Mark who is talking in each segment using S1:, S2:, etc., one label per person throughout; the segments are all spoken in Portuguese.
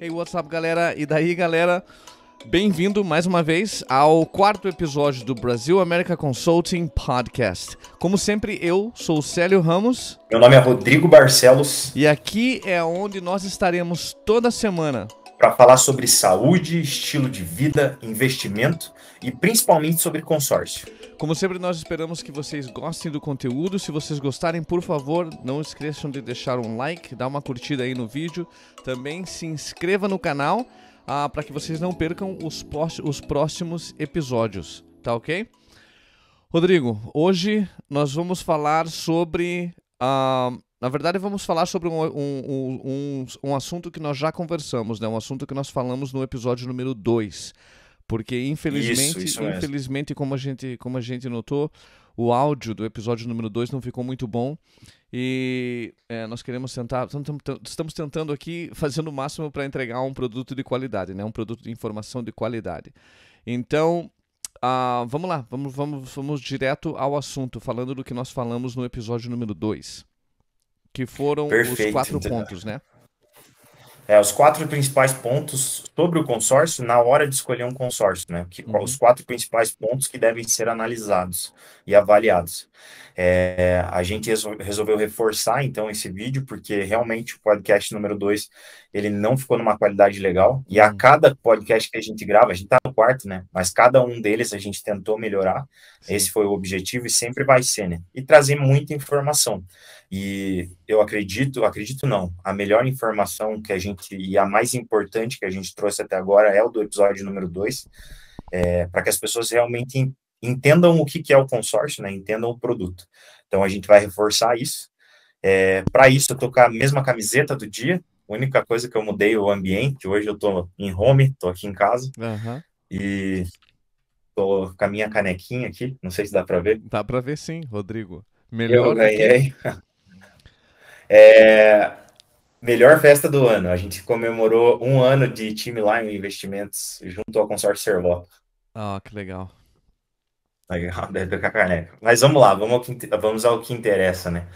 S1: Hey, what's up, galera? E daí, galera? Bem-vindo mais uma vez ao quarto episódio do Brasil America Consulting Podcast. Como sempre, eu sou o Célio Ramos.
S2: Meu nome é Rodrigo Barcelos.
S1: E aqui é onde nós estaremos toda semana
S2: para falar sobre saúde, estilo de vida, investimento e principalmente sobre consórcio.
S1: Como sempre, nós esperamos que vocês gostem do conteúdo. Se vocês gostarem, por favor, não esqueçam de deixar um like, dar uma curtida aí no vídeo. Também se inscreva no canal para que vocês não percam os próximos episódios, tá ok? Rodrigo, hoje nós vamos falar sobre... na verdade, vamos falar sobre um assunto que nós já conversamos, né? Um assunto que nós falamos no episódio número 2. Porque, infelizmente, como a gente notou, o áudio do episódio número 2 não ficou muito bom. E nós queremos estamos tentando aqui fazer o máximo para entregar um produto de qualidade, né? Um produto de informação de qualidade. Então, vamos lá, vamos direto ao assunto, falando do que nós falamos no episódio número 2. Que foram os 4 pontos, né?
S2: Os 4 principais pontos sobre o consórcio na hora de escolher um consórcio, né? Os 4 principais pontos que devem ser analisados e avaliados. A gente resolveu reforçar, então, esse vídeo, porque realmente o podcast número 2, ele não ficou numa qualidade legal, e a cada podcast que a gente grava, a gente tá no quarto, né? Mas cada um deles a gente tentou melhorar. Sim. Esse foi o objetivo e sempre vai ser, né? E trazer muita informação. E eu acredito não, a melhor informação que a gente, e a mais importante que a gente trouxe até agora é o do episódio número 2, para que as pessoas realmente entendam o que é o consórcio, né? Entendam o produto. Então a gente vai reforçar isso. Para isso eu tô com a mesma camiseta do dia, a única coisa que eu mudei é o ambiente. Hoje eu tô em home, tô aqui em casa, e tô com a minha canequinha aqui, não sei se dá para ver.
S1: Dá para ver sim, Rodrigo. Melhor
S2: eu ganhei. Melhor festa do ano. A gente comemorou 1 ano de Time Lion Investimentos junto ao consórcio Servopa.
S1: Que legal.
S2: Legal, deve ficar caneca. Mas vamos lá, vamos ao que interessa, né?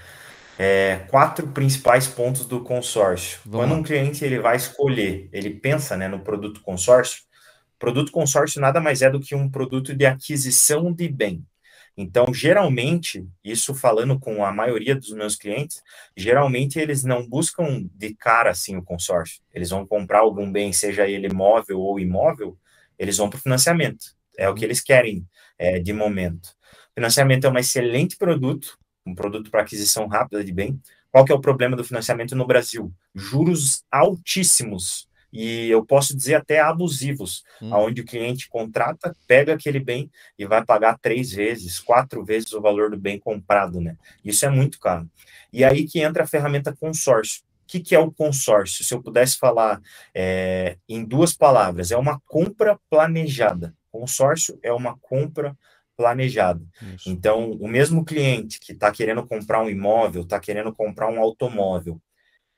S2: 4 principais pontos do consórcio. Quando um cliente ele vai escolher, ele pensa, né, no produto consórcio nada mais é do que um produto de aquisição de bem. Então, geralmente, isso falando com a maioria dos meus clientes, geralmente eles não buscam de cara assim o consórcio. Eles vão comprar algum bem, seja ele móvel ou imóvel, eles vão para o financiamento. É o que eles querem de momento. Financiamento é um excelente produto, um produto para aquisição rápida de bem. Qual que é o problema do financiamento no Brasil? Juros altíssimos. E eu posso dizer até abusivos, onde o cliente contrata, pega aquele bem e vai pagar 3 vezes, 4 vezes o valor do bem comprado, né? Isso é muito caro. E aí que entra a ferramenta consórcio. O que é o consórcio? Se eu pudesse falar em 2 palavras, é uma compra planejada. Consórcio é uma compra planejada. Isso. Então, o mesmo cliente que está querendo comprar um imóvel, está querendo comprar um automóvel,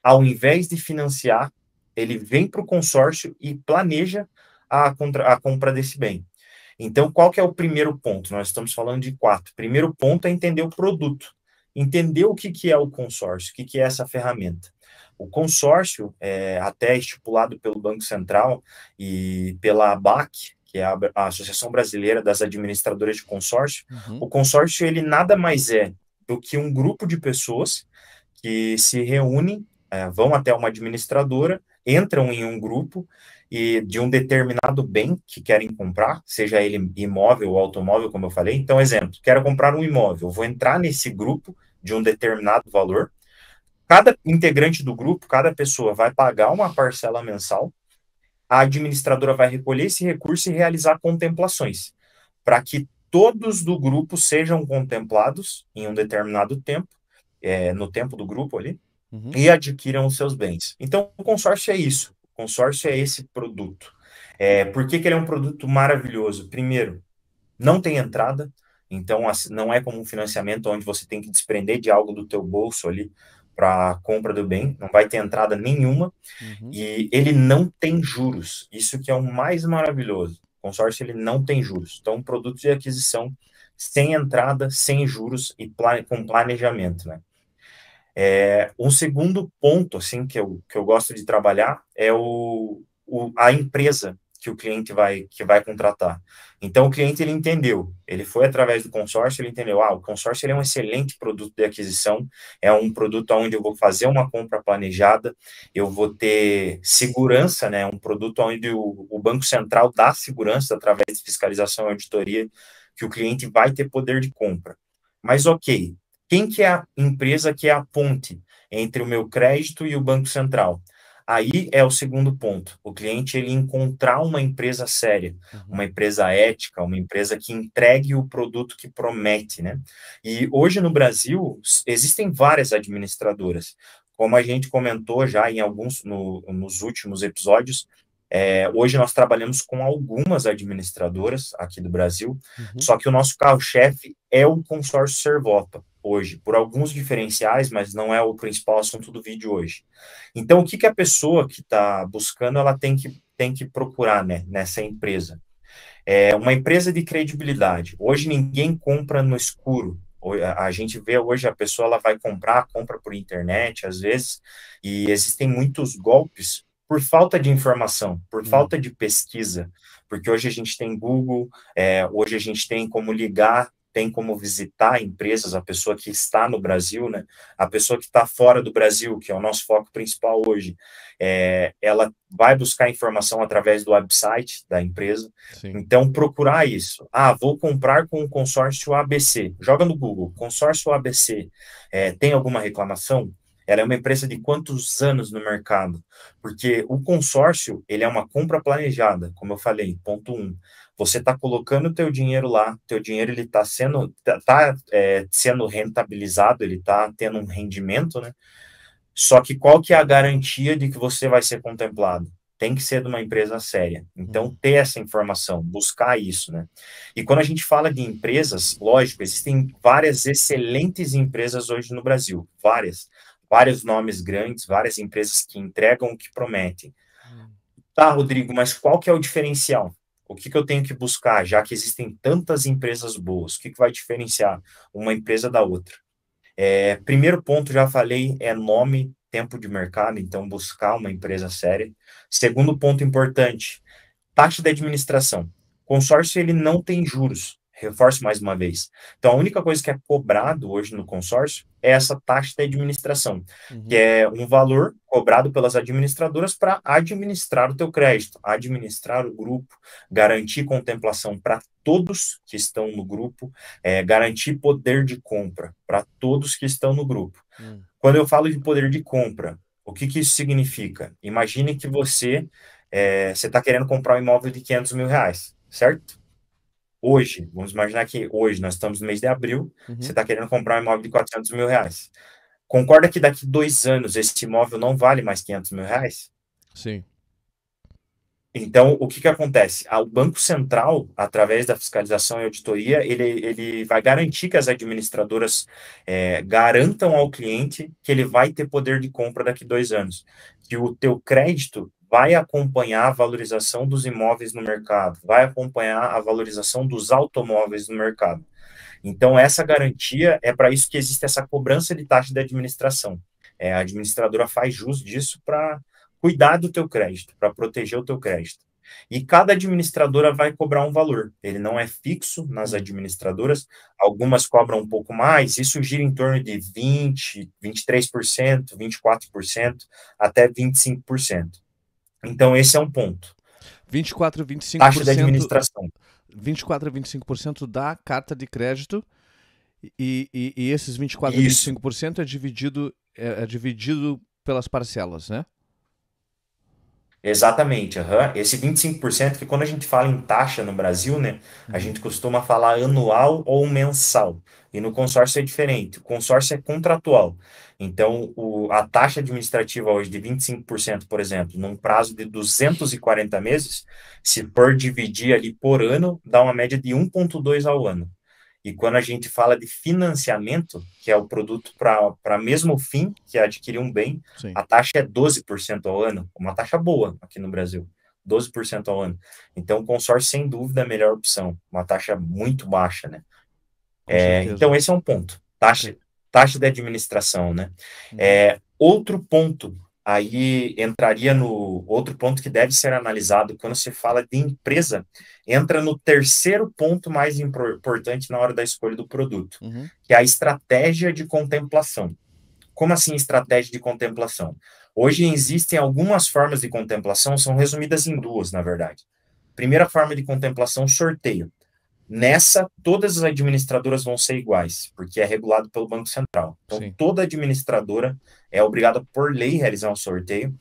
S2: ao invés de financiar, ele vem para o consórcio e planeja a compra desse bem. Então, qual que é o primeiro ponto? Nós estamos falando de 4. Primeiro ponto é entender o produto. Entender o que é o consórcio, o que é essa ferramenta. O consórcio, até estipulado pelo Banco Central e pela ABAC, que é a Associação Brasileira das Administradoras de Consórcio, o consórcio, ele nada mais é do que um grupo de pessoas que se reúnem, vão até uma administradora, entram em um grupo e de um determinado bem que querem comprar, seja ele imóvel ou automóvel, como eu falei. Então, exemplo, quero comprar um imóvel, vou entrar nesse grupo de um determinado valor. Cada integrante do grupo, cada pessoa vai pagar uma parcela mensal, a administradora vai recolher esse recurso e realizar contemplações, para que todos do grupo sejam contemplados em um determinado tempo, no tempo do grupo ali, e adquiram os seus bens. Então, o consórcio é isso. O consórcio é esse produto. Por que ele é um produto maravilhoso? Primeiro, não tem entrada, então não é como um financiamento onde você tem que desprender de algo do teu bolso ali para a compra do bem, não vai ter entrada nenhuma, e ele não tem juros. Isso que é o mais maravilhoso. O consórcio, ele não tem juros. Então, um produto de aquisição sem entrada, sem juros e com planejamento, né? Um segundo ponto, assim, que eu gosto de trabalhar é a empresa que o cliente que vai contratar. Então, o cliente, ele entendeu, ele foi através do consórcio, ele entendeu, o consórcio ele é um excelente produto de aquisição, é um produto onde eu vou fazer uma compra planejada, eu vou ter segurança, né, um produto onde o Banco Central dá segurança através de fiscalização e auditoria, que o cliente vai ter poder de compra. Mas, ok, quem que é a empresa que é a ponte entre o meu crédito e o Banco Central? Aí é o segundo ponto. O cliente ele encontrar uma empresa séria, uma empresa ética, uma empresa que entregue o produto que promete, né? E hoje no Brasil existem várias administradoras. Como a gente comentou já em alguns nos últimos episódios, hoje nós trabalhamos com algumas administradoras aqui do Brasil, só que o nosso carro-chefe é o consórcio Servopa hoje, por alguns diferenciais, mas não é o principal assunto do vídeo hoje. Então, o que a pessoa que está buscando, ela tem que procurar, né, nessa empresa? É uma empresa de credibilidade. Hoje ninguém compra no escuro. A gente vê hoje a pessoa ela vai compra por internet, às vezes, e existem muitos golpes por falta de informação, por falta de pesquisa, porque hoje a gente tem Google, hoje a gente tem como ligar, tem como visitar empresas, a pessoa que está no Brasil, né? A pessoa que está fora do Brasil, que é o nosso foco principal hoje, ela vai buscar informação através do website da empresa.
S1: Sim.
S2: Então, procurar isso. Vou comprar com o consórcio ABC. Joga no Google, consórcio ABC. Tem alguma reclamação? Ela é uma empresa de quantos anos no mercado? Porque o consórcio, ele é uma compra planejada, como eu falei, ponto 1. Você está colocando o teu dinheiro lá, teu dinheiro ele está sendo rentabilizado, ele está tendo um rendimento, né? Só que qual que é a garantia de que você vai ser contemplado? Tem que ser de uma empresa séria. Então, ter essa informação, buscar isso, né? E quando a gente fala de empresas, lógico, existem várias excelentes empresas hoje no Brasil, vários nomes grandes, várias empresas que entregam o que prometem. Tá, Rodrigo, mas qual que é o diferencial? O que eu tenho que buscar, já que existem tantas empresas boas? O que vai diferenciar uma empresa da outra? Primeiro ponto, já falei, é nome, tempo de mercado, então buscar uma empresa séria. Segundo ponto importante, taxa de administração. Consórcio, ele não tem juros. Reforço mais uma vez. Então, a única coisa que é cobrado hoje no consórcio é essa taxa de administração, que é um valor cobrado pelas administradoras para administrar o teu crédito, administrar o grupo, garantir contemplação para todos que estão no grupo, garantir poder de compra para todos que estão no grupo. Quando eu falo de poder de compra, o que isso significa? Imagine que você está querendo comprar um imóvel de 500 mil reais, certo? Hoje, vamos imaginar que hoje, nós estamos no mês de abril, você está querendo comprar um imóvel de 400 mil reais. Concorda que daqui 2 anos esse imóvel não vale mais 500 mil reais?
S1: Sim.
S2: Então, o que acontece? O Banco Central, através da fiscalização e auditoria, ele vai garantir que as administradoras garantam ao cliente que ele vai ter poder de compra daqui 2 anos, que o teu crédito vai acompanhar a valorização dos imóveis no mercado, vai acompanhar a valorização dos automóveis no mercado. Então, essa garantia é para isso que existe essa cobrança de taxa de administração. A administradora faz jus disso para cuidar do teu crédito, para proteger o teu crédito. E cada administradora vai cobrar um valor. Ele não é fixo nas administradoras. Algumas cobram um pouco mais. Isso gira em torno de 20%, 23%, 24%, até 25%. Então, esse é um ponto.
S1: 24, 25%.
S2: Taxa de administração.
S1: 24 a 25% da carta de crédito e esses 24 a 25% é dividido pelas parcelas, né?
S2: Exatamente, esse 25% que quando a gente fala em taxa no Brasil, né, a gente costuma falar anual ou mensal, e no consórcio é diferente, o consórcio é contratual, então a taxa administrativa hoje de 25%, por exemplo, num prazo de 240 meses, se for dividir ali por ano, dá uma média de 1,2 ao ano. E quando a gente fala de financiamento, que é o produto para mesmo fim, que é adquirir um bem,
S1: Sim.
S2: a taxa é 12% ao ano, uma taxa boa aqui no Brasil, 12% ao ano. Então, o consórcio, sem dúvida, é a melhor opção, uma taxa muito baixa, né? Então, esse é um ponto. Taxa, taxa de administração, né? Outro ponto, aí entraria no outro ponto que deve ser analisado quando se fala de empresa, entra no terceiro ponto mais importante na hora da escolha do produto, que é a estratégia de contemplação. Como assim estratégia de contemplação? Hoje existem algumas formas de contemplação, são resumidas em duas, na verdade. Primeira forma de contemplação, sorteio. Nessa, todas as administradoras vão ser iguais, porque é regulado pelo Banco Central. Então, sim, toda administradora é obrigada por lei a realizar um sorteio.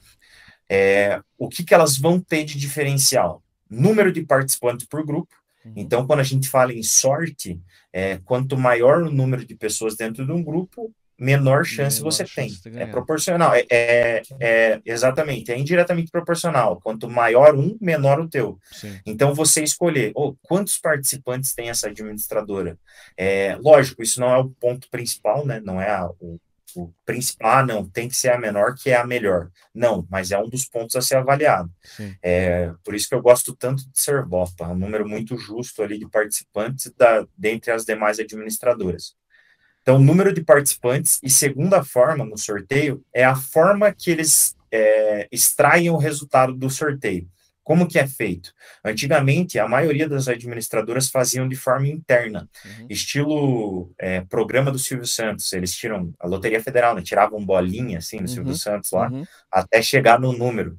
S2: O que elas vão ter de diferencial? Número de participantes por grupo. Então, quando a gente fala em sorte, quanto maior o número de pessoas dentro de um grupo, menor chance você tem. É proporcional. Exatamente, é indiretamente proporcional. Quanto maior um, menor o teu. Sim. Então, você escolher quantos participantes tem essa administradora. Lógico, isso não é o ponto principal, né? Não é o principal, não, tem que ser a menor, que é a melhor. Não, mas é um dos pontos a ser avaliado. Por isso que eu gosto tanto de Servopa, um número muito justo ali de participantes dentre as demais administradoras. Então, número de participantes e segunda forma no sorteio é a forma que eles extraem o resultado do sorteio. Como que é feito? Antigamente, a maioria das administradoras faziam de forma interna, estilo programa do Silvio Santos. Eles tiram a Loteria Federal, né? Tiravam bolinha assim no Silvio Santos lá, até chegar no número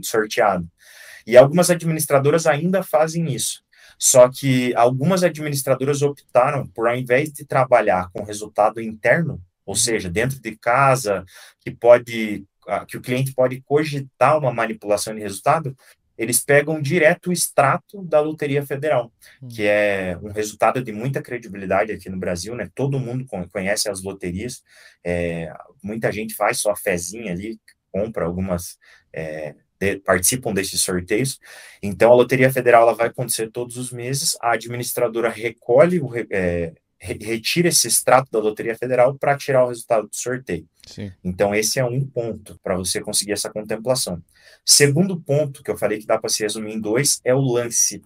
S2: sorteado. E algumas administradoras ainda fazem isso. Só que algumas administradoras optaram por, ao invés de trabalhar com resultado interno, ou seja, dentro de casa, que o cliente pode cogitar uma manipulação de resultado, eles pegam direto o extrato da Loteria Federal, que é um resultado de muita credibilidade aqui no Brasil, né? Todo mundo conhece as loterias, muita gente faz sua fezinha ali, compra algumas... participam desses sorteios. Então, a Loteria Federal ela vai acontecer todos os meses, a administradora recolhe, retira esse extrato da Loteria Federal para tirar o resultado do sorteio. Sim. Então, esse é um ponto para você conseguir essa contemplação. Segundo ponto, que eu falei que dá para se resumir em dois, é o lance.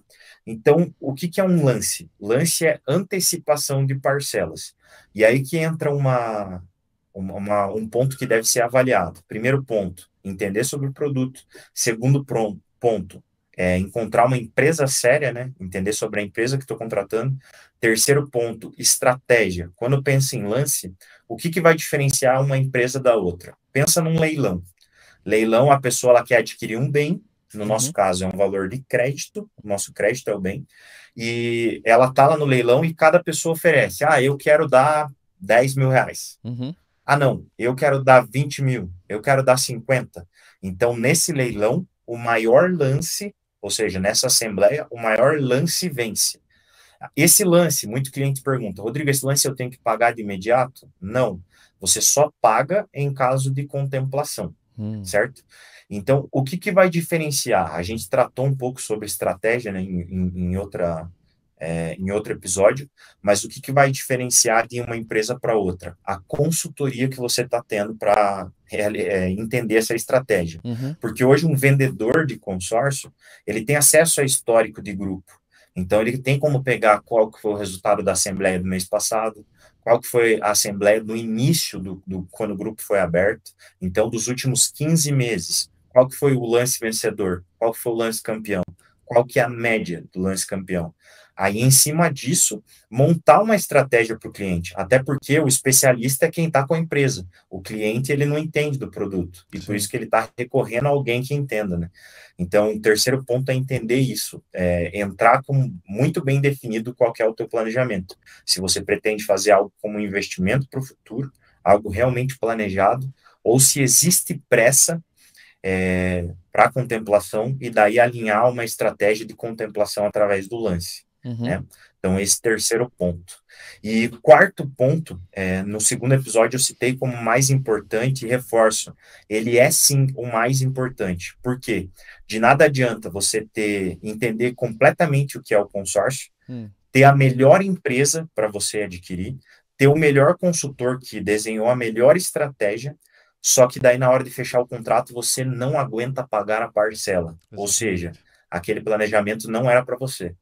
S2: Então, o que é um lance? Lance é antecipação de parcelas. E aí que entra um ponto que deve ser avaliado. Primeiro ponto, entender sobre o produto. Segundo ponto, encontrar uma empresa séria, né? Entender sobre a empresa que estou contratando. Terceiro ponto, estratégia. Quando eu penso em lance, o que vai diferenciar uma empresa da outra? Pensa num leilão. Leilão, a pessoa ela quer adquirir um bem, no nosso caso é um valor de crédito, o nosso crédito é o bem, e ela está lá no leilão e cada pessoa oferece, eu quero dar 10 mil reais. Não, eu quero dar 20 mil, eu quero dar 50. Então, nesse leilão, o maior lance, ou seja, nessa assembleia, o maior lance vence. Esse lance, muito cliente pergunta, Rodrigo, esse lance eu tenho que pagar de imediato? Não, você só paga em caso de contemplação, certo? Então, o que vai diferenciar? A gente tratou um pouco sobre estratégia, né, em outro episódio, mas o que vai diferenciar de uma empresa para outra? A consultoria que você está tendo para entender essa estratégia. Porque hoje um vendedor de consórcio, ele tem acesso a histórico de grupo. Então, ele tem como pegar qual que foi o resultado da assembleia do mês passado, qual que foi a assembleia do início, quando o grupo foi aberto. Então, dos últimos 15 meses, qual que foi o lance vencedor? Qual que foi o lance campeão? Qual que é a média do lance campeão? Aí, em cima disso, montar uma estratégia para o cliente, até porque o especialista é quem está com a empresa. O cliente, ele não entende do produto, e por isso que ele está recorrendo a alguém que entenda, né? Então, o terceiro ponto é entender isso, entrar com muito bem definido qual que é o teu planejamento. Se você pretende fazer algo como um investimento para o futuro, algo realmente planejado, ou se existe pressa para a contemplação e daí alinhar uma estratégia de contemplação através do lance. Né? Então, esse terceiro ponto. E quarto ponto, no segundo episódio eu citei como mais importante e reforço, ele é sim o mais importante. Por quê? De nada adianta você entender completamente o que é o consórcio, ter a melhor empresa para você adquirir, ter o melhor consultor que desenhou a melhor estratégia, só que daí na hora de fechar o contrato você não aguenta pagar a parcela. Ou seja, aquele planejamento não era para você.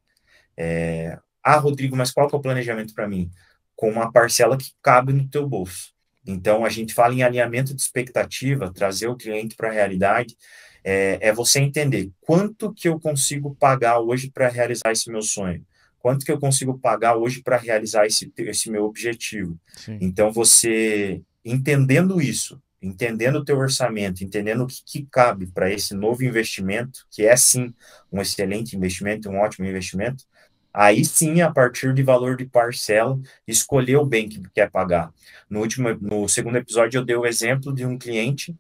S2: Rodrigo, mas qual que é o planejamento para mim? com uma parcela que cabe no teu bolso. Então, a gente fala em alinhamento de expectativa, trazer o cliente para a realidade, é você entender quanto que eu consigo pagar hoje para realizar esse meu sonho, quanto que eu consigo pagar hoje para realizar esse meu objetivo.
S1: Sim.
S2: Então, você entendendo isso, entendendo o teu orçamento, entendendo o que cabe para esse novo investimento, que é sim um excelente investimento, um ótimo investimento, aí sim, a partir de valor de parcela, escolher o bem que quer pagar. No segundo episódio, eu dei o exemplo de um cliente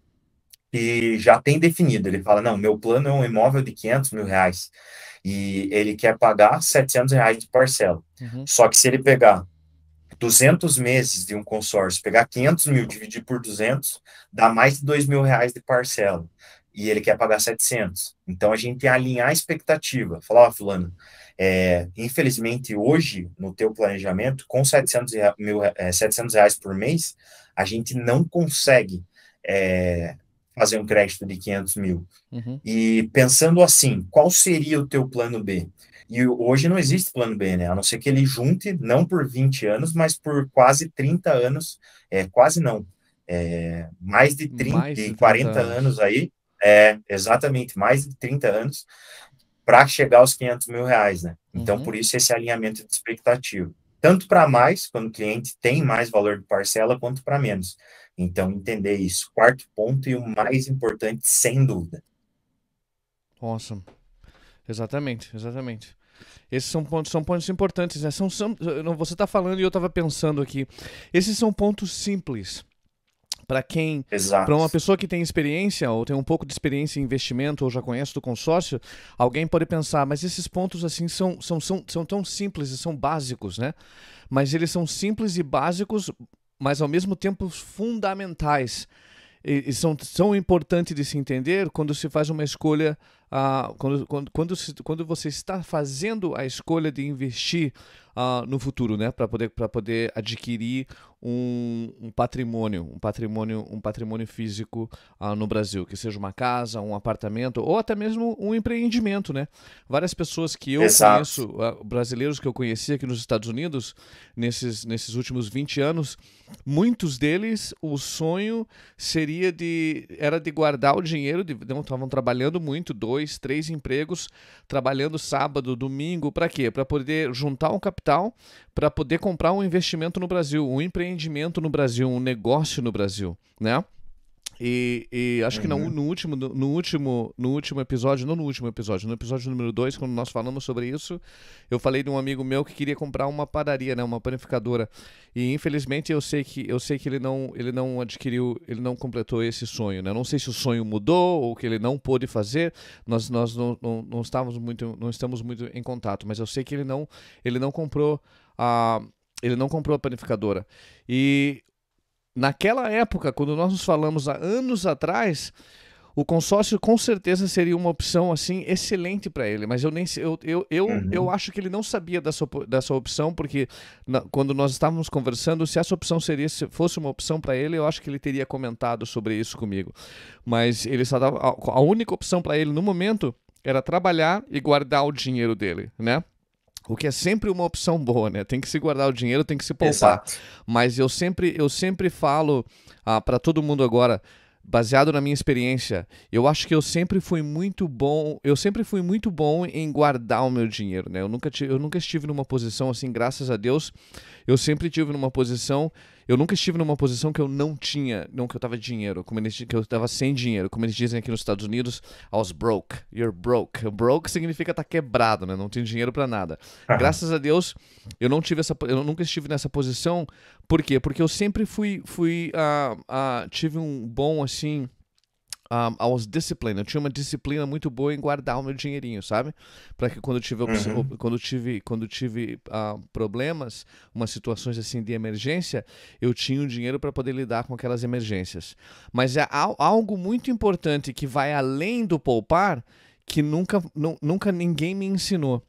S2: que já tem definido. Ele fala, não, meu plano é um imóvel de 500 mil reais e ele quer pagar 700 reais de parcela. Só que se ele pegar 200 meses de um consórcio, pegar 500 mil, dividir por 200, dá mais de 2 mil reais de parcela. E ele quer pagar 700. Então, a gente tem que alinhar a expectativa. Falar, ó, fulano, infelizmente, hoje, no teu planejamento, com 700 reais por mês, a gente não consegue fazer um crédito de 500 mil. E pensando assim, qual seria o teu plano B? E hoje não existe plano B, né? A não ser que ele junte, não por 20 anos, mas por quase 30 anos, quase não, mais de 40 anos aí, exatamente, mais de 30 anos, para chegar aos 500 mil reais, né? Então, por isso, esse alinhamento de expectativa. Tanto para mais, quando o cliente tem mais valor de parcela, quanto para menos. Então, entender isso. Quarto ponto e o mais importante, sem dúvida.
S1: Awesome. Exatamente, exatamente. Esses são pontos importantes, né? Você está falando e eu estava pensando aqui. Esses são pontos simples. Para uma pessoa que tem experiência ou tem um pouco de experiência em investimento ou já conhece do consórcio, alguém pode pensar, mas esses pontos assim são tão simples e são básicos, né? Mas eles são simples e básicos, mas ao mesmo tempo fundamentais. E são importantes de se entender quando se faz uma escolha, quando você está fazendo a escolha de investir no futuro, né, para poder adquirir um patrimônio físico no Brasil, que seja uma casa, um apartamento ou até mesmo um empreendimento, né? Várias pessoas que eu conheço, brasileiros que eu conheci aqui nos Estados Unidos nesses últimos 20 anos, muitos deles o sonho era de guardar o dinheiro, não estavam trabalhando muito, 2, 3 empregos, trabalhando sábado, domingo, para quê? Para poder juntar um capital, para poder comprar um investimento no Brasil, um empreendimento no Brasil, um negócio no Brasil, né? E acho que no episódio número 2, quando nós falamos sobre isso, eu falei de um amigo meu que queria comprar uma padaria, né, uma panificadora. E infelizmente eu sei que ele não adquiriu, ele não completou esse sonho, né? Não sei se o sonho mudou ou que ele não pôde fazer. Nós não estamos muito em contato, mas eu sei que ele não comprou a panificadora. E naquela época, quando nós nos falamos há anos atrás, o consórcio com certeza seria uma opção assim excelente para ele, mas eu acho que ele não sabia dessa opção, porque quando nós estávamos conversando, se essa opção fosse uma opção para ele, eu acho que ele teria comentado sobre isso comigo. Mas ele só dava, a única opção para ele no momento era trabalhar e guardar o dinheiro dele, né? O que é sempre uma opção boa, né? Tem que se guardar o dinheiro, tem que se poupar.
S2: Exato.
S1: Mas eu sempre falo para todo mundo agora, baseado na minha experiência, eu acho que eu sempre fui muito bom em guardar o meu dinheiro, né? Eu nunca estive numa posição assim, graças a Deus, eu nunca estive numa posição que eu não tinha, não que eu tava dinheiro, que eu tava sem dinheiro, como eles dizem aqui nos Estados Unidos, I was broke, you're broke. Broke significa estar quebrado, né? Não tem dinheiro para nada. Graças a Deus, eu nunca estive nessa posição. Por quê? Porque eu sempre tive um bom assim, I was disciplined. Eu tinha uma disciplina muito boa em guardar o meu dinheirinho, sabe? Para que quando eu tive problemas, umas situações assim de emergência, eu tinha o dinheiro para poder lidar com aquelas emergências. Mas é algo muito importante que vai além do poupar, que nunca ninguém me ensinou.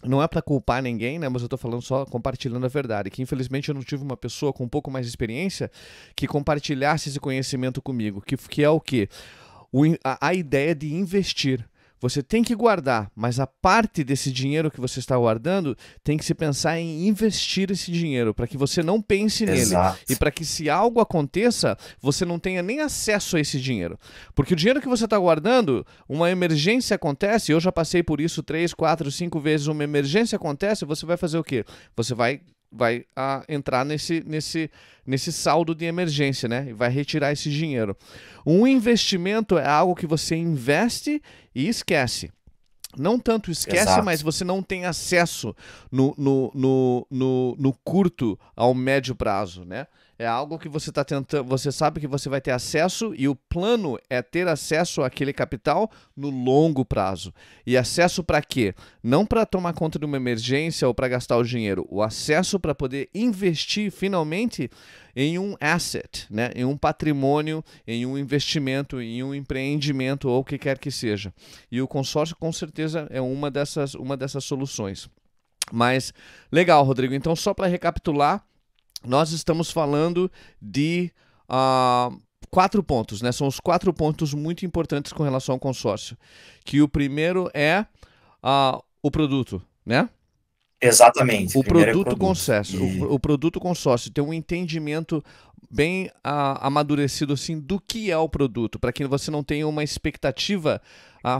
S1: Não é para culpar ninguém, né? Mas eu tô falando só compartilhando a verdade. Que infelizmente eu não tive uma pessoa com um pouco mais de experiência que compartilhasse esse conhecimento comigo. Que é o quê? A ideia de investir. Você tem que guardar, mas a parte desse dinheiro que você está guardando tem que se pensar em investir esse dinheiro, para que você não pense nele. E
S2: Exato.
S1: para que se algo aconteça, você não tenha nem acesso a esse dinheiro. Porque o dinheiro que você está guardando, uma emergência acontece, eu já passei por isso 3, 4, 5 vezes, uma emergência acontece, você vai fazer o quê? Você vai entrar nesse saldo de emergência, né? E vai retirar esse dinheiro. Um investimento é algo que você investe e esquece. Não tanto esquece, mas
S2: Exato.
S1: você não tem acesso no curto ao médio prazo, né? É algo que você está tentando, você sabe que você vai ter acesso e o plano é ter acesso àquele capital no longo prazo. E acesso para quê? Não para tomar conta de uma emergência ou para gastar o dinheiro. O acesso para poder investir finalmente em um asset, né? Em um patrimônio, em um investimento, em um empreendimento ou o que quer que seja. E o consórcio com certeza é uma dessas soluções. Mas legal, Rodrigo. Então só para recapitular, nós estamos falando de 4 pontos, né? São os 4 pontos muito importantes com relação ao consórcio. Que o primeiro é o produto, né?
S2: Exatamente.
S1: O
S2: Primeiro é
S1: produto
S2: produto.
S1: consórcio,
S2: E
S1: o produto consórcio tem um entendimento bem amadurecido assim do que é o produto, para que você não tenha uma expectativa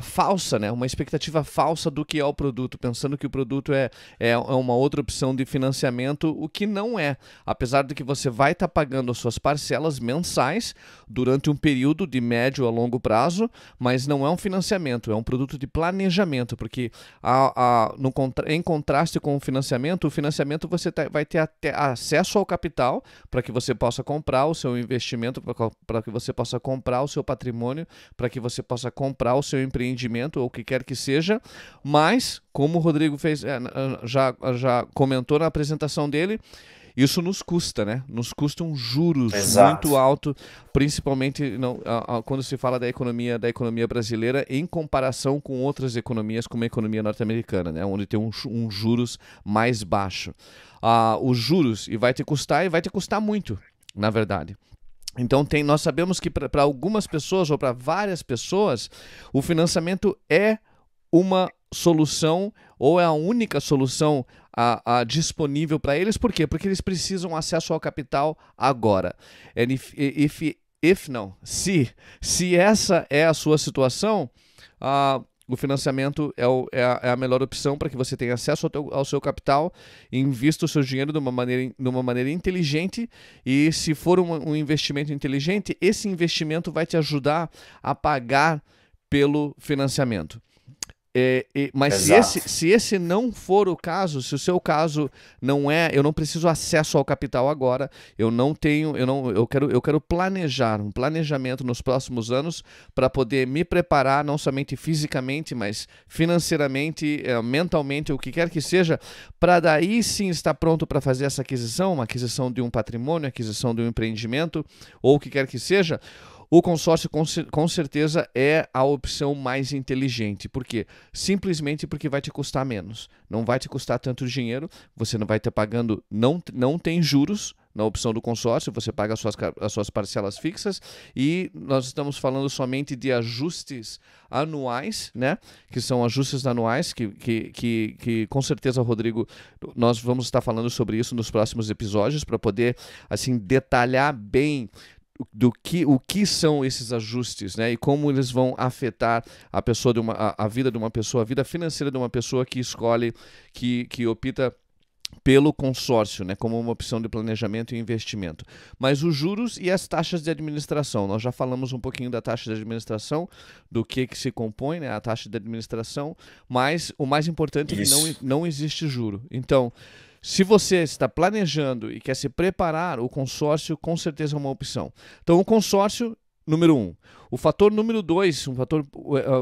S1: falsa, né? Uma expectativa falsa do que é o produto, pensando que o produto é uma outra opção de financiamento, o que não é. Apesar de que você vai estar pagando as suas parcelas mensais durante um período de médio a longo prazo, mas não é um financiamento, é um produto de planejamento, porque em contraste com o financiamento você vai ter acesso ao capital para que você possa comprar o seu investimento, para que você possa comprar o seu patrimônio, para que você possa comprar o seu empreendimento ou o que quer que seja, mas, como o Rodrigo já comentou na apresentação dele, isso nos custa, né? Nos custam juros muito
S2: exato.
S1: alto, principalmente quando se fala da economia brasileira em comparação com outras economias, como a economia norte-americana, né? Onde tem um juros mais baixo. Os juros, e vai te custar muito, na verdade. Então nós sabemos que para algumas pessoas ou para várias pessoas, o financiamento é uma solução ou é a única solução disponível para eles. Por quê? Porque eles precisam acesso ao capital agora. And se essa é a sua situação, o financiamento é a melhor opção para que você tenha acesso ao seu capital, invista o seu dinheiro de uma maneira inteligente, e se for um investimento inteligente, esse investimento vai te ajudar a pagar pelo financiamento. Mas
S2: Exato.
S1: se esse não for o caso, se o seu caso não é, eu não preciso acesso ao capital agora, eu quero planejar, um planejamento nos próximos anos para poder me preparar, não somente fisicamente, mas financeiramente, mentalmente, o que quer que seja, para daí sim estar pronto para fazer essa aquisição, uma aquisição de um patrimônio, aquisição de um empreendimento, ou o que quer que seja. O consórcio com certeza é a opção mais inteligente. Por quê? Simplesmente porque vai te custar menos. Não vai te custar tanto dinheiro, você não vai estar pagando, não tem juros na opção do consórcio, você paga as suas parcelas fixas, e nós estamos falando somente de ajustes anuais, né? Que são ajustes anuais, que com certeza, Rodrigo, nós vamos estar falando sobre isso nos próximos episódios, para poder assim detalhar bem o que são esses ajustes, né? E como eles vão afetar a vida de uma pessoa, a vida financeira de uma pessoa que escolhe, que opta pelo consórcio, né, como uma opção de planejamento e investimento. Mas os juros e as taxas de administração, nós já falamos um pouquinho da taxa de administração, do que se compõe, né, a taxa de administração, mas o mais importante é que
S2: Isso.
S1: não existe juro. Então, se você está planejando e quer se preparar, o consórcio com certeza é uma opção. Então, o consórcio, número 1. O fator número 2, um fator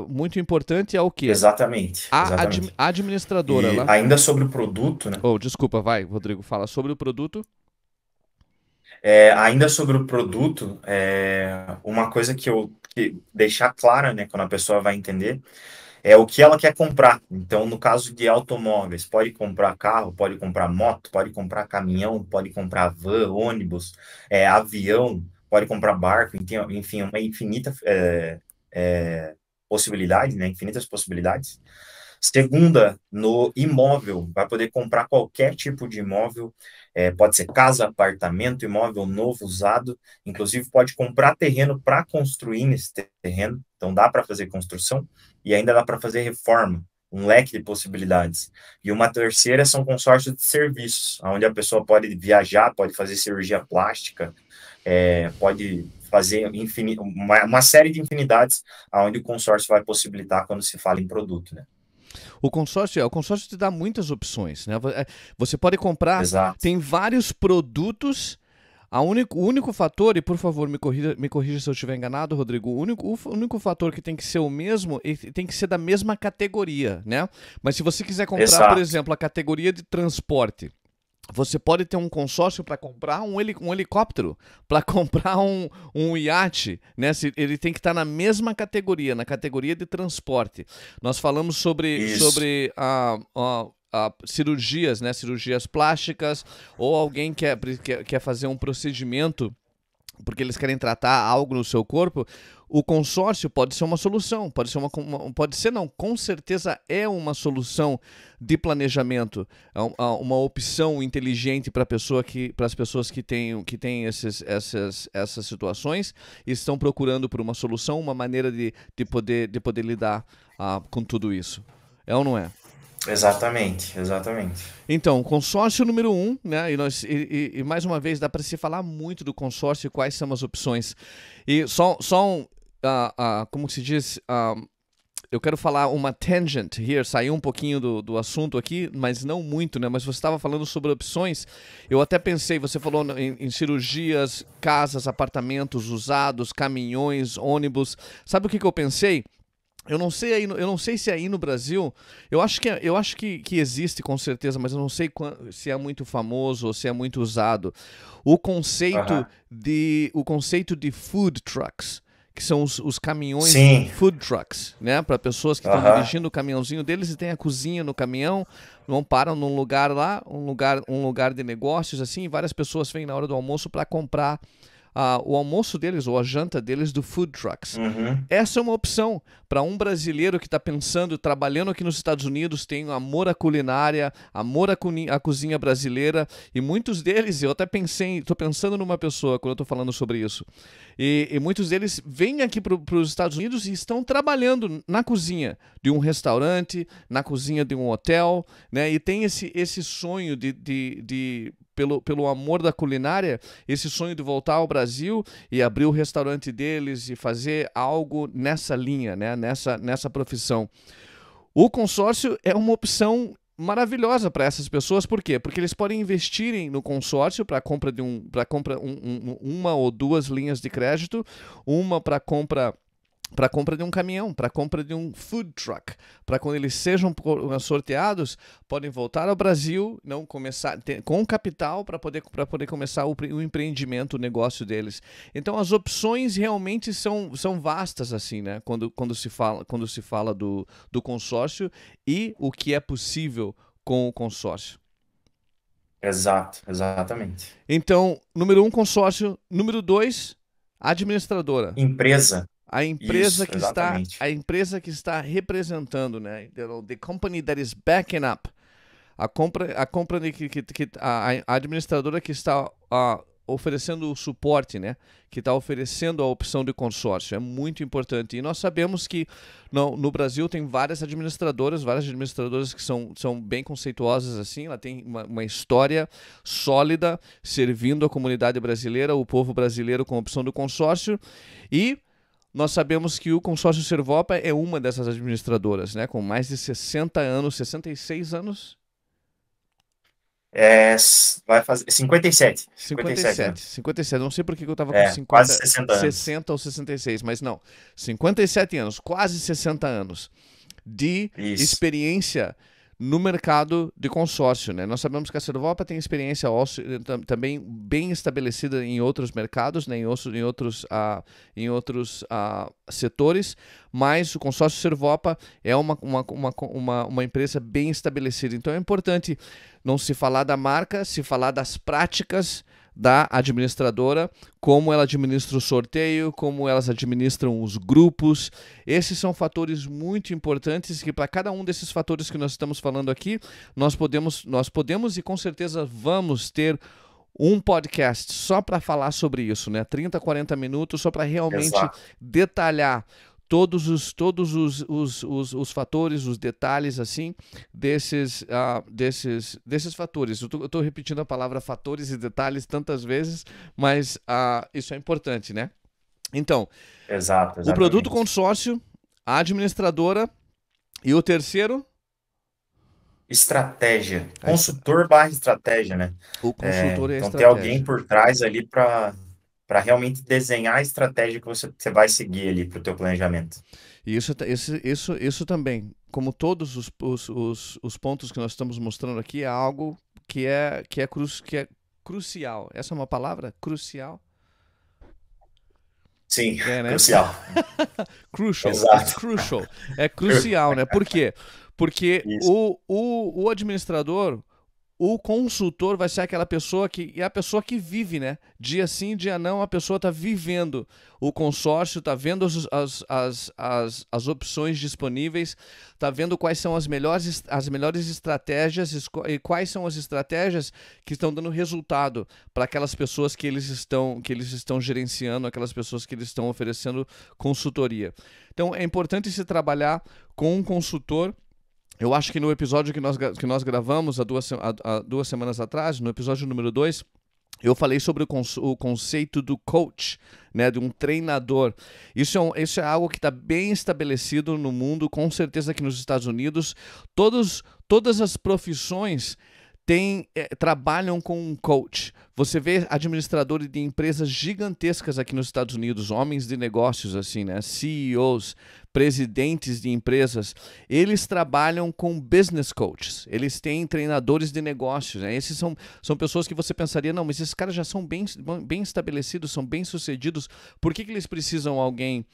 S1: muito importante, é o quê?
S2: Exatamente. Exatamente.
S1: A administradora
S2: E
S1: lá.
S2: ainda sobre o produto, né?
S1: Oh, desculpa, vai, Rodrigo, fala sobre o produto.
S2: Ainda sobre o produto, uma coisa que deixar clara, né, quando a pessoa vai entender, é o que ela quer comprar. Então, no caso de automóveis, pode comprar carro, pode comprar moto, pode comprar caminhão, pode comprar van, ônibus, avião, pode comprar barco, enfim, uma infinita possibilidades, né? Infinitas possibilidades. Segunda, no imóvel, vai poder comprar qualquer tipo de imóvel, pode ser casa, apartamento, imóvel novo, usado, inclusive pode comprar terreno para construir nesse terreno, então dá para fazer construção e ainda dá para fazer reforma, um leque de possibilidades. E uma terceira são consórcios de serviços, onde a pessoa pode viajar, pode fazer cirurgia plástica, pode fazer uma série de infinidades, onde o consórcio vai possibilitar quando se fala em produto, né?
S1: O consórcio te dá muitas opções, né? Você pode comprar,
S2: Exato.
S1: tem vários produtos. O único fator, e por favor me corrija se eu estiver enganado, Rodrigo, o único fator que tem que ser o mesmo, tem que ser da mesma categoria, né? Mas se você quiser comprar,
S2: Exato.
S1: por exemplo, a categoria de transporte, você pode ter um consórcio para comprar um helicóptero, para comprar um iate, né? Ele tem que estar na mesma categoria, na categoria de transporte. Nós falamos sobre cirurgias, né? Cirurgias plásticas, ou alguém quer fazer um procedimento porque eles querem tratar algo no seu corpo. O consórcio pode ser uma solução, com certeza é uma solução de planejamento, uma opção inteligente para as pessoas que têm essas situações e estão procurando por uma solução, uma maneira de poder lidar com tudo isso. É ou não é?
S2: Exatamente.
S1: Então, consórcio número 1, né? E mais uma vez, dá para se falar muito do consórcio e quais são as opções. E como se diz, eu quero falar uma tangent here, sair um pouquinho do assunto aqui, mas não muito, né? Mas você estava falando sobre opções. Eu até pensei, você falou em cirurgias, casas, apartamentos usados, caminhões, ônibus. Sabe o que eu pensei? Eu não sei se aí no Brasil, eu acho que existe com certeza, mas eu não sei se é muito famoso ou se é muito usado. O conceito de food trucks, que são os caminhões.
S2: Sim.
S1: Food trucks, né? Para pessoas que estão dirigindo o caminhãozinho deles e tem a cozinha no caminhão, não param num lugar lá, um lugar de negócios assim, e várias pessoas vêm na hora do almoço para comprar o almoço deles ou a janta deles do food trucks. Essa é uma opção para um brasileiro que está trabalhando aqui nos Estados Unidos, tem amor à culinária, amor à cozinha brasileira, e muitos deles, eu até estou pensando numa pessoa quando eu estou falando sobre isso, e muitos deles vêm aqui para os Estados Unidos e estão trabalhando na cozinha de um restaurante, na cozinha de um hotel, né? E tem esse sonho pelo amor da culinária, esse sonho de voltar ao Brasil e abrir o restaurante deles e fazer algo nessa linha, né? Nessa profissão. O consórcio é uma opção maravilhosa para essas pessoas. Por quê? Porque eles podem investirem no consórcio para compra de uma ou duas linhas de crédito, uma para compra de um caminhão, para compra de um food truck, para quando eles sejam sorteados, podem voltar ao Brasil, não começar com capital para poder começar o empreendimento, o negócio deles. Então as opções realmente são vastas assim, né? Quando se fala do consórcio e o que é possível com o consórcio.
S2: Exatamente.
S1: Então, número 1, consórcio. Número 2, administradora.
S2: Empresa.
S1: A empresa
S2: Isso,
S1: a empresa que está representando, né? The company that is backing up. A administradora que está oferecendo o suporte, né? Que está oferecendo a opção de consórcio. É muito importante. E nós sabemos que no Brasil tem várias administradoras que são bem conceituosas assim. Ela tem uma história sólida servindo a comunidade brasileira, o povo brasileiro com a opção do consórcio. E nós sabemos que o consórcio Servopa é uma dessas administradoras, né? Com mais de 60 anos, 66 anos.
S2: Vai fazer 57.
S1: 57. Não sei por que eu estava com 50,
S2: quase 60 anos.
S1: 60 ou 66, mas não. 57 anos, quase 60 anos de experiência no mercado de consórcio, né? Nós sabemos que a Servopa tem experiência também bem estabelecida em outros mercados, né? em outros setores, mas o consórcio Servopa é uma empresa bem estabelecida. Então é importante não se falar da marca, se falar das práticas da administradora, como ela administra o sorteio, como elas administram os grupos. Esses são fatores muito importantes que, para cada um desses fatores que nós estamos falando aqui, nós podemos e com certeza vamos ter um podcast só para falar sobre isso, né? 30, 40 minutos só para realmente detalhar todos os fatores, os detalhes assim desses fatores. Eu tô repetindo a palavra fatores e detalhes tantas vezes, mas isso é importante, né? Então, o produto consórcio, a administradora e o terceiro?
S2: Estratégia. Consultor / estratégia, né?
S1: O consultor
S2: então tem alguém por trás ali para realmente desenhar a estratégia que você vai seguir ali para o teu planejamento.
S1: Isso também, como todos os pontos que nós estamos mostrando aqui, é algo que é crucial. Essa é uma palavra? Crucial?
S2: Sim, né? Crucial.
S1: Crucial. It's crucial. É crucial, né? Por quê? Porque o administrador, o consultor vai ser aquela pessoa que é a pessoa que vive, né? Dia sim, dia não, a pessoa está vivendo o consórcio, está vendo as opções disponíveis, está vendo quais são as melhores estratégias e quais são as estratégias que estão dando resultado para aquelas pessoas que eles estão gerenciando, aquelas pessoas que eles estão oferecendo consultoria. Então é importante se trabalhar com um consultor. Eu acho que no episódio que nós gravamos há 2 semanas atrás, no episódio número 2, eu falei sobre o conceito do coach, né, de um treinador. Isso é algo que está bem estabelecido no mundo, com certeza aqui nos Estados Unidos. Todas as profissões trabalham com um coach. Você vê administradores de empresas gigantescas aqui nos Estados Unidos, homens de negócios assim, né? CEOs, presidentes de empresas, eles trabalham com business coaches. Eles têm treinadores de negócios, né? Esses são pessoas que você pensaria, não, mas esses caras já são bem estabelecidos, são bem sucedidos. Por que eles precisam de alguém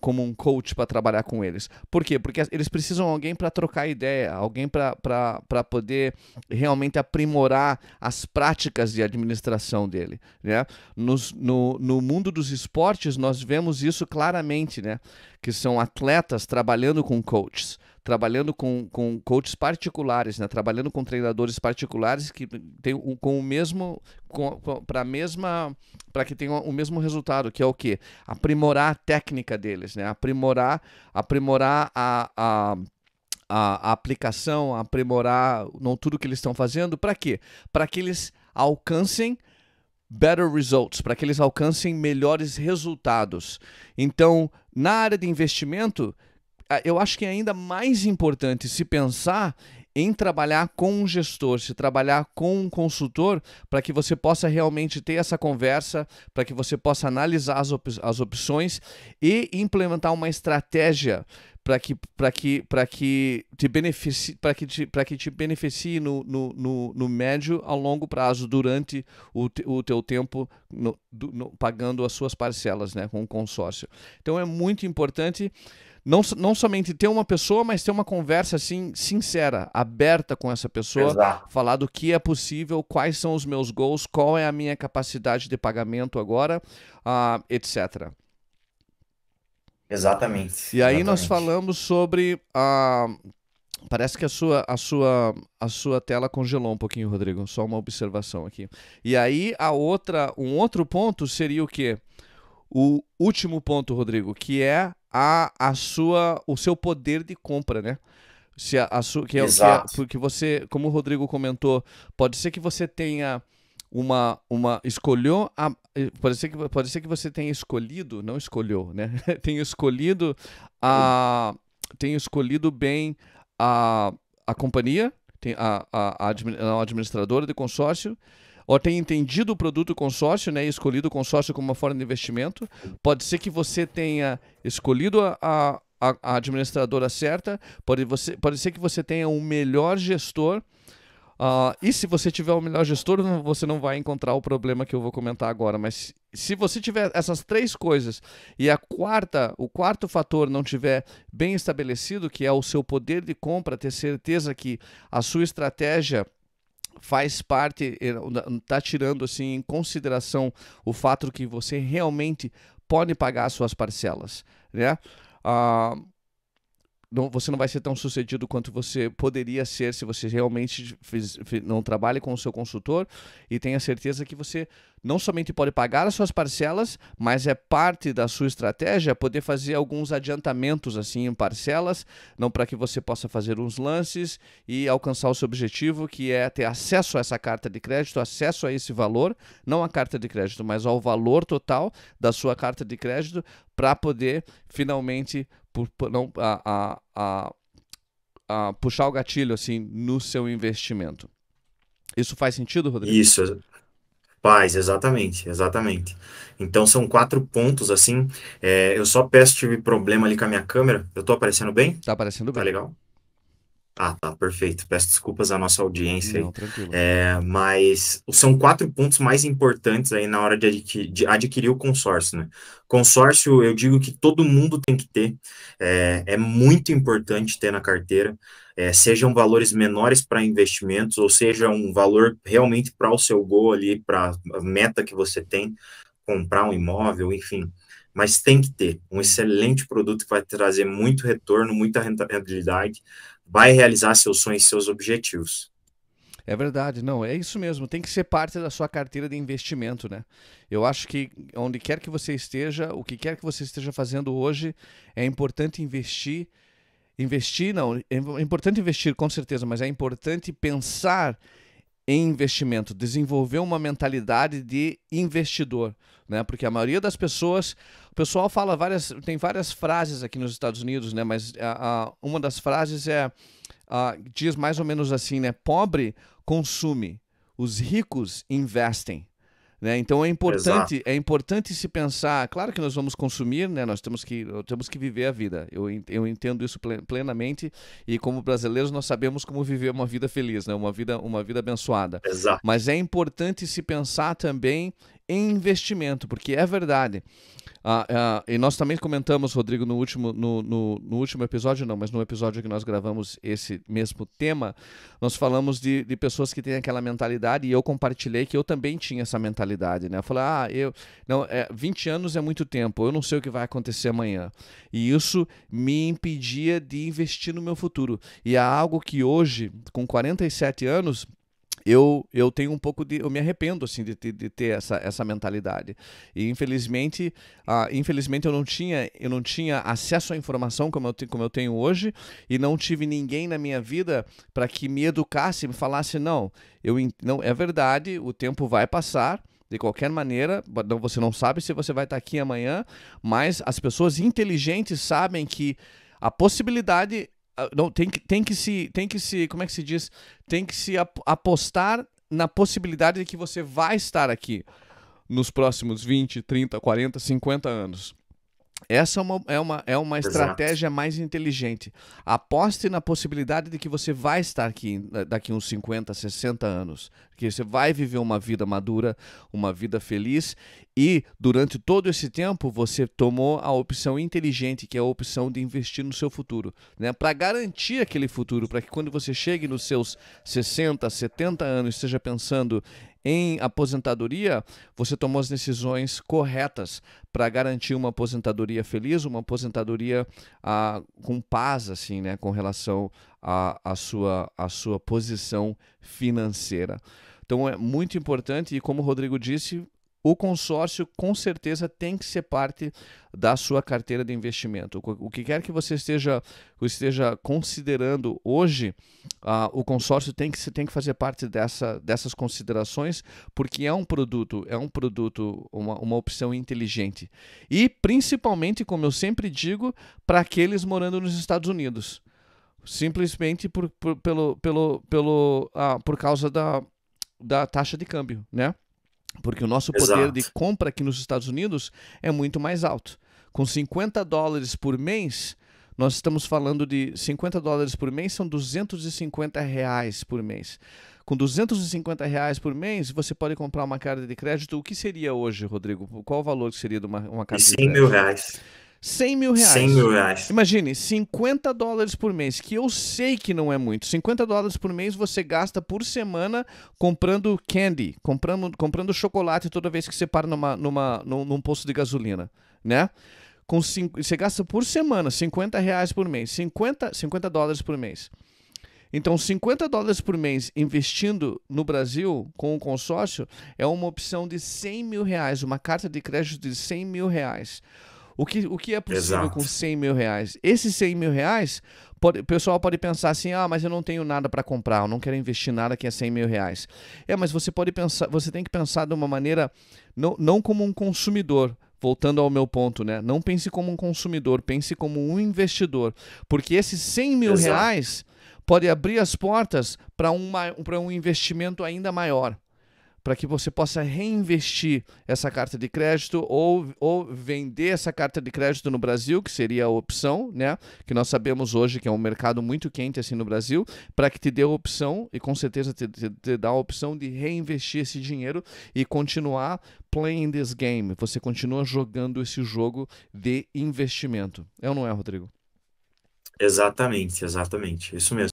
S1: como um coach para trabalhar com eles? Por quê? Porque eles precisam de alguém para trocar ideia, alguém para poder realmente aprimorar as práticas de administração dele, né? No mundo dos esportes, nós vemos isso claramente, né? Que são atletas trabalhando com coaches, trabalhando com coaches particulares, né? Trabalhando com treinadores particulares que tem para que tenham o mesmo resultado, que é o quê? Aprimorar a técnica deles, né? Aprimorar a aplicação, aprimorar tudo que eles estão fazendo. Para quê? Para que eles alcancem better results, para que eles alcancem melhores resultados. Então, na área de investimento, eu acho que é ainda mais importante se pensar em trabalhar com um gestor, se trabalhar com um consultor, para que você possa realmente ter essa conversa, para que você possa analisar as opções e implementar uma estratégia para que te beneficie no médio a longo prazo, durante o teu tempo pagando as suas parcelas, né, com o consórcio. Então é muito importante não somente ter uma pessoa, mas ter uma conversa assim, sincera, aberta com essa pessoa. Exato. Falar do que é possível, quais são os meus goals, qual é a minha capacidade de pagamento agora, etc.
S2: Exatamente.
S1: E aí nós falamos sobre parece que a sua tela congelou um pouquinho, Rodrigo. Só uma observação aqui. E aí um outro ponto seria o quê? O último ponto, Rodrigo, que é o seu poder de compra, né? Porque você, como o Rodrigo comentou, pode ser que você tenha pode ser que você tenha escolhido, não escolheu, né? tenha escolhido bem a companhia, a administradora de consórcio, ou tenha entendido o produto consórcio, né, e escolhido o consórcio como uma forma de investimento. Pode ser que você tenha escolhido a administradora certa, pode ser que você tenha um melhor gestor. E se você tiver o melhor gestor, você não vai encontrar o problema que eu vou comentar agora. Mas se você tiver essas 3 coisas e o quarto fator não tiver bem estabelecido, que é o seu poder de compra, ter certeza que a sua estratégia faz parte, está tirando assim em consideração o fato que você realmente pode pagar as suas parcelas, né? Ah, você não vai ser tão sucedido quanto você poderia ser se você realmente não trabalhe com o seu consultor e tenha certeza que você não somente pode pagar as suas parcelas, mas é parte da sua estratégia poder fazer alguns adiantamentos assim em parcelas, não para que você possa fazer uns lances e alcançar o seu objetivo, que é ter acesso a essa carta de crédito, acesso a esse valor, não a carta de crédito, mas ao valor total da sua carta de crédito, para poder finalmente puxar o gatilho assim no seu investimento. Isso faz sentido, Rodrigo?
S2: Isso, faz, exatamente, exatamente. Então são 4 pontos assim. Eu só peço, tive problema ali com a minha câmera. Eu tô aparecendo bem?
S1: Tá aparecendo
S2: Tá
S1: bem.
S2: legal? Ah, tá, perfeito. Peço desculpas à nossa audiência
S1: Não,
S2: aí.
S1: tranquilo.
S2: Mas são 4 pontos mais importantes aí na hora de adquirir o consórcio, né? Consórcio, eu digo que todo mundo tem que ter. É muito importante ter na carteira. Sejam valores menores para investimentos, ou seja, um valor realmente para o seu goal ali, para a meta que você tem, comprar um imóvel, enfim. Mas tem que ter um excelente produto que vai trazer muito retorno, muita rentabilidade, vai realizar seus sonhos e seus objetivos.
S1: É verdade, não, é isso mesmo, tem que ser parte da sua carteira de investimento, né? Eu acho que onde quer que você esteja, o que quer que você esteja fazendo hoje, é importante investir. Investir, não, é importante investir com certeza, mas é importante pensar em investimento, desenvolver uma mentalidade de investidor, né? Porque a maioria das pessoas, o pessoal fala tem várias frases aqui nos Estados Unidos, né? Mas uma das frases diz mais ou menos assim, né? Pobre consome, os ricos investem. Né? Então
S2: Exato,
S1: é importante se pensar, claro que nós vamos consumir, né? Nós temos que viver a vida. Eu entendo isso plenamente e como brasileiros nós sabemos como viver uma vida feliz, né? Uma vida abençoada.
S2: exato.
S1: Mas é importante se pensar também em investimento, porque é verdade. E nós também comentamos, Rodrigo, no último episódio, não, mas no episódio que nós gravamos esse mesmo tema, nós falamos de pessoas que têm aquela mentalidade e eu compartilhei que eu também tinha essa mentalidade, né? Eu falei, 20 anos é muito tempo, eu não sei o que vai acontecer amanhã. E isso me impedia de investir no meu futuro. E é algo que hoje, com 47 anos, eu tenho um pouco eu me arrependo assim de ter essa mentalidade e infelizmente eu não tinha acesso à informação como eu tenho hoje e não tive ninguém na minha vida para que me educasse, me falasse não, não é verdade, o tempo vai passar. De qualquer maneira, você não sabe se você vai estar aqui amanhã, mas as pessoas inteligentes sabem que a possibilidade não, tem que se, como é que se diz? Tem que se apostar na possibilidade de que você vai estar aqui nos próximos 20, 30, 40, 50 anos. Essa é uma
S2: Exato.
S1: estratégia mais inteligente. Aposte na possibilidade de que você vai estar aqui daqui uns 50, 60 anos. Que você vai viver uma vida madura, uma vida feliz. E durante todo esse tempo você tomou a opção inteligente, que é a opção de investir no seu futuro. Né? Para garantir aquele futuro, para que quando você chegue nos seus 60, 70 anos, esteja pensando em aposentadoria, você tomou as decisões corretas para garantir uma aposentadoria feliz, uma aposentadoria com paz, assim, né, com relação à sua posição financeira. Então é muito importante e como o Rodrigo disse, o consórcio com certeza tem que ser parte da sua carteira de investimento. O que quer que você esteja considerando hoje, o consórcio tem que fazer parte dessas considerações, porque é um produto, uma opção inteligente. E principalmente, como eu sempre digo, para aqueles morando nos Estados Unidos. Simplesmente por causa da taxa de câmbio, né? Porque o nosso poder de
S2: Exato.
S1: compra aqui nos Estados Unidos é muito mais alto. Com $50 por mês, nós estamos falando de $50 por mês, são R$ 250 por mês. Com R$ 250 por mês, você pode comprar uma carta de crédito. O que seria hoje, Rodrigo? Qual o valor que seria de uma
S2: E
S1: carta de
S2: 100 mil
S1: crédito?
S2: reais.
S1: 100 mil
S2: 100
S1: reais.
S2: mil reais.
S1: Imagine, 50 dólares por mês, que eu sei que não é muito. 50 dólares por mês você gasta por semana comprando candy, comprando chocolate toda vez que você para num posto de gasolina, né? Você gasta por semana 50 reais por mês, 50 dólares por mês. Então, 50 dólares por mês investindo no Brasil com o consórcio é uma opção de 100 mil reais, uma carta de crédito de 100 mil reais. O que é possível com 100 mil reais? Esses 100 mil reais, o pessoal pode pensar assim, mas eu não tenho nada para comprar, eu não quero investir nada que é 100 mil reais. Mas você tem que pensar de uma maneira, não como um consumidor. Voltando ao meu ponto, né? Não pense como um consumidor, pense como um investidor. Porque esses 100 mil reais pode abrir as portas para um investimento ainda maior, para que você possa reinvestir essa carta de crédito ou vender essa carta de crédito no Brasil, que seria a opção, né? Que nós sabemos hoje que é um mercado muito quente assim no Brasil, para que te dê a opção, e com certeza te dá a opção de reinvestir esse dinheiro e continuar playing this game. Você continua jogando esse jogo de investimento. É ou não é, Rodrigo?
S2: Exatamente, isso mesmo.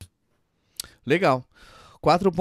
S1: Legal. 4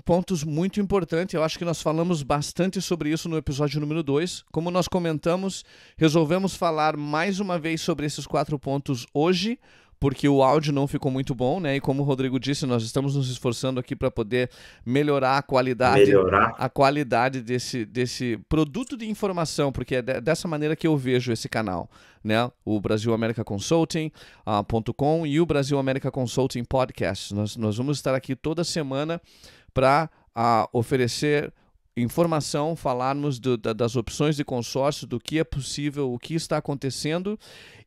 S1: pontos muito importantes. Eu acho que nós falamos bastante sobre isso no episódio número 2. Como nós comentamos, resolvemos falar mais uma vez sobre esses 4 pontos hoje, porque o áudio não ficou muito bom, né? E como o Rodrigo disse, nós estamos nos esforçando aqui para poder melhorar a qualidade desse produto de informação, porque é dessa maneira que eu vejo esse canal, né? O Brasil América Consulting.com e o Brasil América Consulting Podcast. Nós vamos estar aqui toda semana para oferecer informação, falarmos das opções de consórcio, do que é possível, o que está acontecendo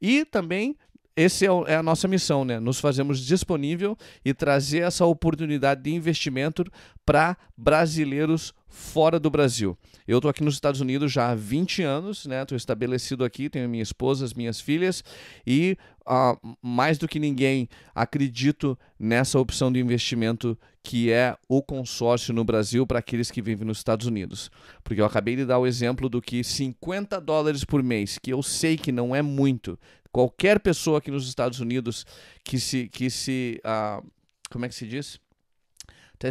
S1: e também essa é a nossa missão, né? Nos fazemos disponível e trazer essa oportunidade de investimento para brasileiros fora do Brasil. Eu estou aqui nos Estados Unidos já há 20 anos, né? Estou estabelecido aqui, tenho minha esposa, as minhas filhas e mais do que ninguém acredito nessa opção de investimento que é o consórcio no Brasil para aqueles que vivem nos Estados Unidos. Porque eu acabei de dar o exemplo do que 50 dólares por mês, que eu sei que não é muito. Qualquer pessoa aqui nos Estados Unidos como é que se diz? Até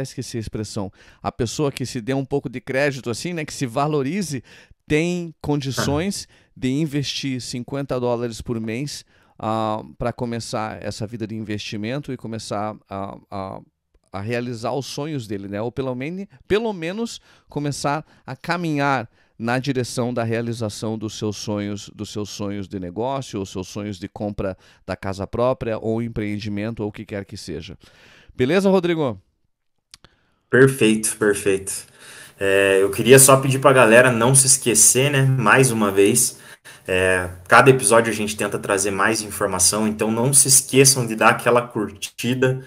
S1: esqueci a expressão. A pessoa que se dê um pouco de crédito assim, né, que se valorize, tem condições de investir 50 dólares por mês para começar essa vida de investimento e começar a realizar os sonhos dele, né? Ou pelo menos começar a caminhar na direção da realização dos seus sonhos de negócio, ou seus sonhos de compra da casa própria, ou empreendimento, ou o que quer que seja. Beleza, Rodrigo?
S2: Perfeito. Eu queria só pedir para a galera não se esquecer, né? Mais uma vez, cada episódio a gente tenta trazer mais informação, então não se esqueçam de dar aquela curtida,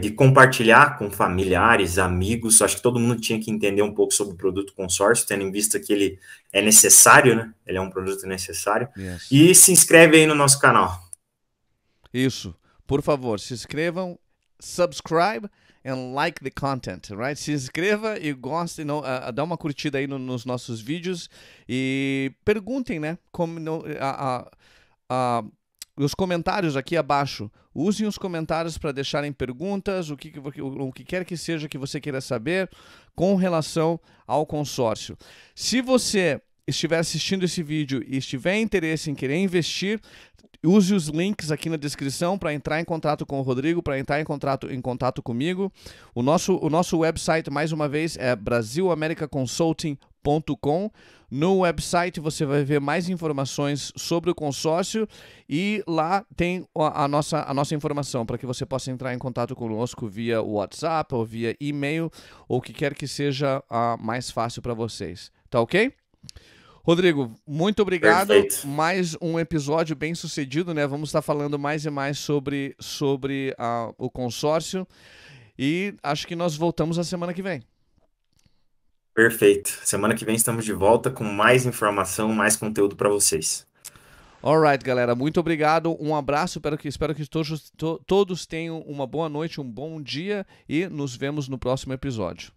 S2: de compartilhar com familiares, amigos. Acho que todo mundo tinha que entender um pouco sobre o produto consórcio, tendo em vista que ele é necessário, né? Ele é um produto necessário.
S1: Yes.
S2: E se inscreve aí no nosso canal.
S1: Isso. Por favor, se inscrevam, subscribe and like the content, right? Se inscreva e goste, dá uma curtida aí nos nossos vídeos e perguntem, né? Os comentários aqui abaixo. Usem os comentários para deixarem perguntas, o que quer que seja que você queira saber com relação ao consórcio. Se você estiver assistindo esse vídeo e tiver interesse em querer investir, use os links aqui na descrição para entrar em contato com o Rodrigo, para entrar em contato comigo. O nosso website, mais uma vez, é brasilamericaconsulting.com. No website você vai ver mais informações sobre o consórcio e lá tem a nossa informação para que você possa entrar em contato conosco via WhatsApp ou via e-mail ou o que quer que seja mais fácil para vocês. Tá ok? Rodrigo, muito obrigado.
S2: Perfeito.
S1: Mais um episódio bem sucedido, né? Vamos estar falando mais e mais sobre o consórcio e acho que nós voltamos a semana que vem.
S2: Perfeito. Semana que vem estamos de volta com mais informação, mais conteúdo para vocês.
S1: Alright, galera. Muito obrigado. Um abraço. Espero que todos tenham uma boa noite, um bom dia e nos vemos no próximo episódio.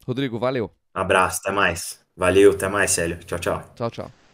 S1: Rodrigo, valeu.
S2: Abraço, até mais. Valeu, até mais, Célio. Tchau, tchau.
S1: Tchau, tchau.